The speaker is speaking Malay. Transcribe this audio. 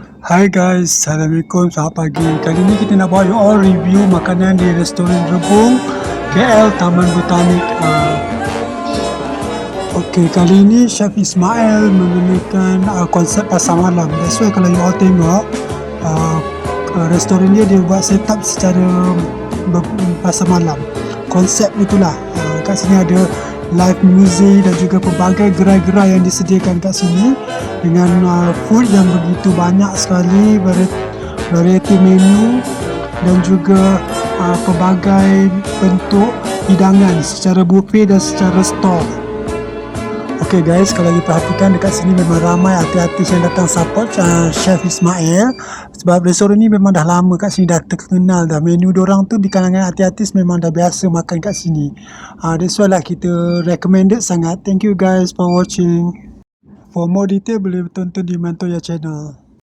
Hai guys, Assalamualaikum, selamat pagi. Kali ni kita nak buat you all review makanan di restoran Rebung KL Taman Botanik. Okey, kali ni Chef Ismail menggunakan konsep pasar malam. That's why kalau you all tengok restoran dia buat setup secara pasar malam. Konsep itulah. Kat sini ada live music dan juga pelbagai gerai-gerai yang disediakan kat sini dengan food yang begitu banyak sekali, variety menu dan juga pelbagai bentuk hidangan secara buffet dan secara store. Okay guys, kalau you perhatikan dekat sini memang ramai artis-artis yang datang support Chef Ismail, sebab restoran ni memang dah lama kat sini, dah terkenal dah. Menu diorang tu di kalangan artis-artis memang dah biasa makan kat sini. That's why lah kita recommended sangat. Thank you guys for watching. For more detail boleh tonton di Mantoya channel.